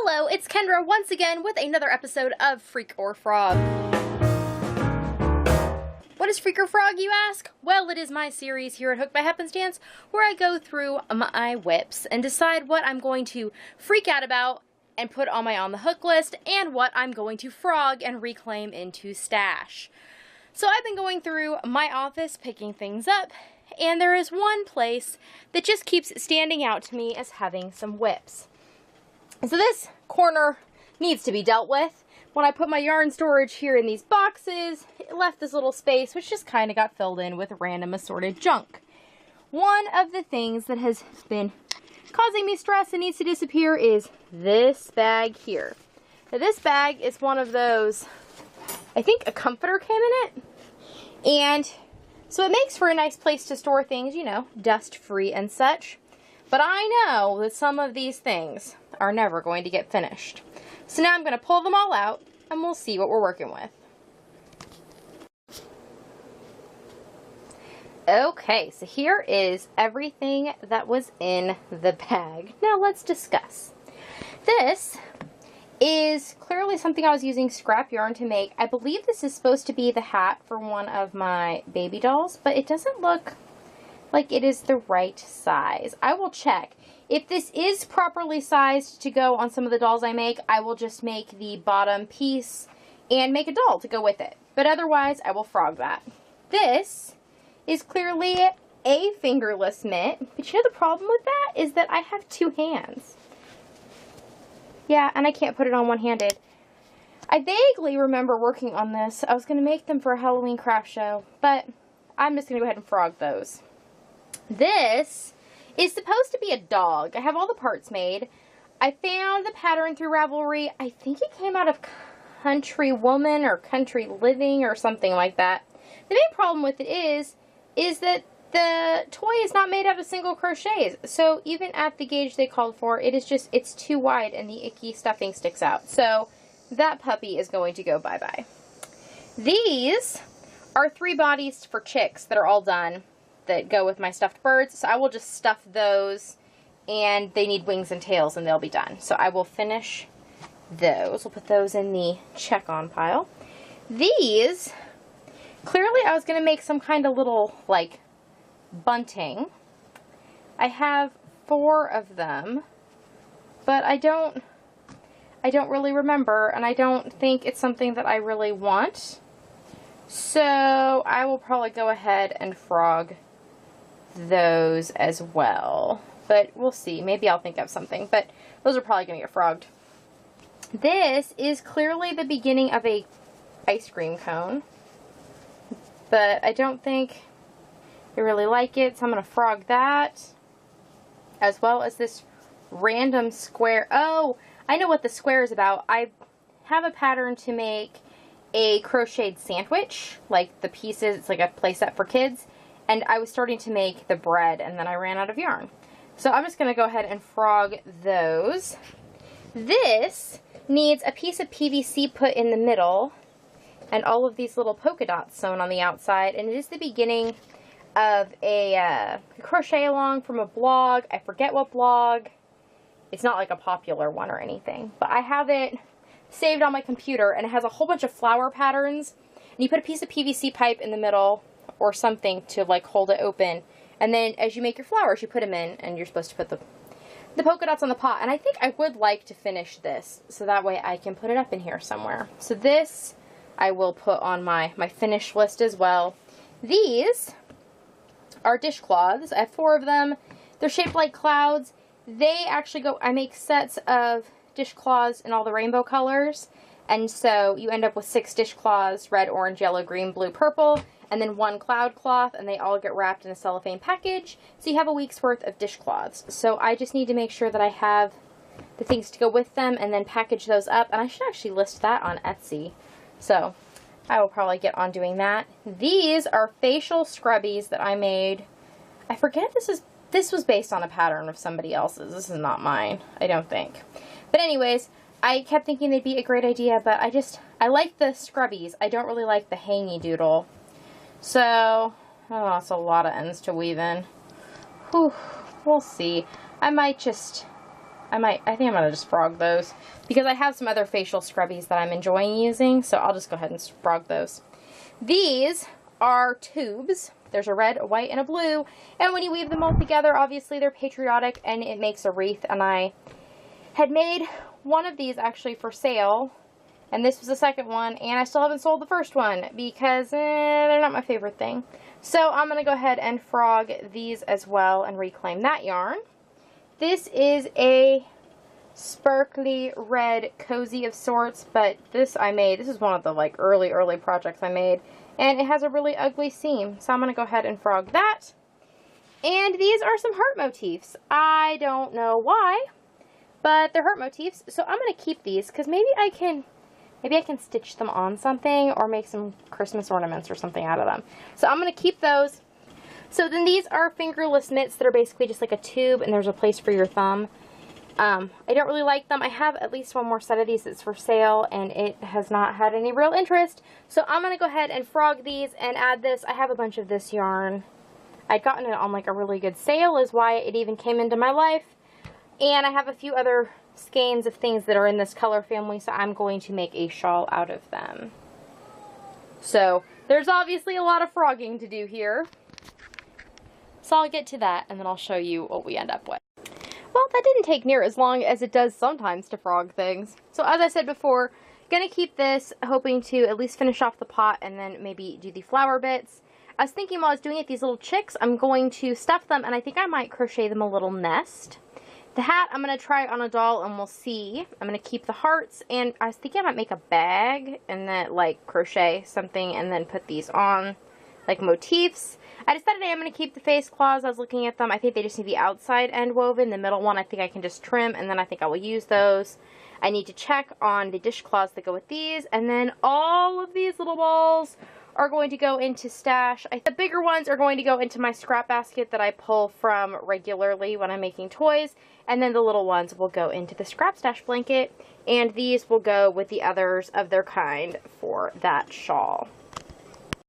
Hello, it's Kendra once again with another episode of Freak or Frog. What is Freak or Frog, you ask? Well, it is my series here at Hooked by Happenstance where I go through my whips and decide what I'm going to freak out about and put on my on the hook list and what I'm going to frog and reclaim into stash. So I've been going through my office picking things up, and there is one place that just keeps standing out to me as having some whips. So this corner needs to be dealt with. When I put my yarn storage here in these boxes, it left this little space which just kind of got filled in with random assorted junk. One of the things that has been causing me stress and needs to disappear is this bag here. Now this bag is one of those, I think a comforter came in it, and so it makes for a nice place to store things, you know, dust free and such. But I know that some of these things are never going to get finished. So now I'm going to pull them all out and we'll see what we're working with. Okay, so here is everything that was in the bag. Now let's discuss. This is clearly something I was using scrap yarn to make. I believe this is supposed to be the hat for one of my baby dolls, but it doesn't look like it is the right size. I will check. If this is properly sized to go on some of the dolls I make, I will just make the bottom piece and make a doll to go with it. But otherwise, I will frog that. This is clearly a fingerless mitt, but you know the problem with that is that I have two hands. Yeah, and I can't put it on one-handed. I vaguely remember working on this. I was going to make them for a Halloween craft show, but I'm just going to go ahead and frog those. This is supposed to be a dog. I have all the parts made. I found the pattern through Ravelry. I think it came out of Country Woman or Country Living or something like that. The main problem with it is that the toy is not made out of single crochets. So even at the gauge they called for, it's too wide and the icky stuffing sticks out. So that puppy is going to go bye-bye. These are 3 bodies for chicks that are all done that go with my stuffed birds. So I will just stuff those, and they need wings and tails and they'll be done. So I will finish those. We'll put those in the check on pile. These, clearly I was going to make some kind of little like bunting. I have 4 of them, but I don't really remember, and I don't think it's something that I really want. So I will probably go ahead and frog those as well. But we'll see. Maybe I'll think of something. But those are probably going to get frogged. This is clearly the beginning of a ice cream cone. But I don't think I really like it. So I'm going to frog that. As well as this random square. Oh, I know what the square is about. I have a pattern to make a crocheted sandwich, like the pieces, it's like a playset for kids, and I was starting to make the bread and then I ran out of yarn. So I'm just going to go ahead and frog those. This needs a piece of PVC put in the middle and all of these little polka dots sewn on the outside, and it is the beginning of a crochet along from a blog. I forget what blog. It's not like a popular one or anything, but I have it saved on my computer, and it has a whole bunch of flower patterns, and you put a piece of PVC pipe in the middle or something to like hold it open, and then as you make your flowers you put them in, and you're supposed to put the polka dots on the pot. And I think I would like to finish this so that way I can put it up in here somewhere. So this I will put on my finish list as well. These are dishcloths. I have 4 of them. They're shaped like clouds. They actually go, I make sets of dishcloths in all the rainbow colors, and so you end up with 6 dishcloths: red, orange, yellow, green, blue, purple, and then 1 cloud cloth, and they all get wrapped in a cellophane package, so you have a week's worth of dishcloths. So I just need to make sure that I have the things to go with them and then package those up, and I should actually list that on Etsy, so I will probably get on doing that. These are facial scrubbies that I made. I forget if this was based on a pattern of somebody else's. This is not mine, I don't think. But anyways, I kept thinking they'd be a great idea, but I like the scrubbies. I don't really like the hangy doodle. So, oh, it's a lot of ends to weave in. Whew, we'll see. I might just I think I'm gonna just frog those because I have some other facial scrubbies that I'm enjoying using, so I'll just go ahead and frog those. These are tubes. There's a red, a white, and a blue, and when you weave them all together, obviously they're patriotic and it makes a wreath. And I had made one of these actually for sale, and this was the second one, and I still haven't sold the first one because they're not my favorite thing. So I'm gonna go ahead and frog these as well and reclaim that yarn. This is a sparkly red cozy of sorts, but this is one of the like early projects I made, and it has a really ugly seam, so I'm going to go ahead and frog that. And these are some heart motifs. I don't know why, but they're heart motifs, so I'm going to keep these because maybe I can stitch them on something or make some Christmas ornaments or something out of them. So I'm going to keep those. So then these are fingerless mitts that are basically just like a tube and there's a place for your thumb. I don't really like them. I have at least one more set of these that's for sale and it has not had any real interest. So I'm going to go ahead and frog these and add this. I have a bunch of this yarn. I'd gotten it on like a really good sale is why it even came into my life. And I have a few other skeins of things that are in this color family, so I'm going to make a shawl out of them. So there's obviously a lot of frogging to do here. So I'll get to that and then I'll show you what we end up with. Well, that didn't take near as long as it does sometimes to frog things. So as I said before, gonna keep this, hoping to at least finish off the pot and then maybe do the flower bits. I was thinking while I was doing it, these little chicks, I'm going to stuff them and I think I might crochet them a little nest. The hat I'm going to try on a doll and we'll see. I'm going to keep the hearts, and I was thinking I might make a bag and then like crochet something and then put these on like motifs. I decided I am going to keep the face claws. I was looking at them. I think they just need the outside end woven. The middle one I think I can just trim, and then I think I will use those. I need to check on the dishcloths that go with these, and then all of these little balls are going to go into stash. The bigger ones are going to go into my scrap basket that I pull from regularly when I'm making toys, and then the little ones will go into the scrap stash blanket, and these will go with the others of their kind for that shawl.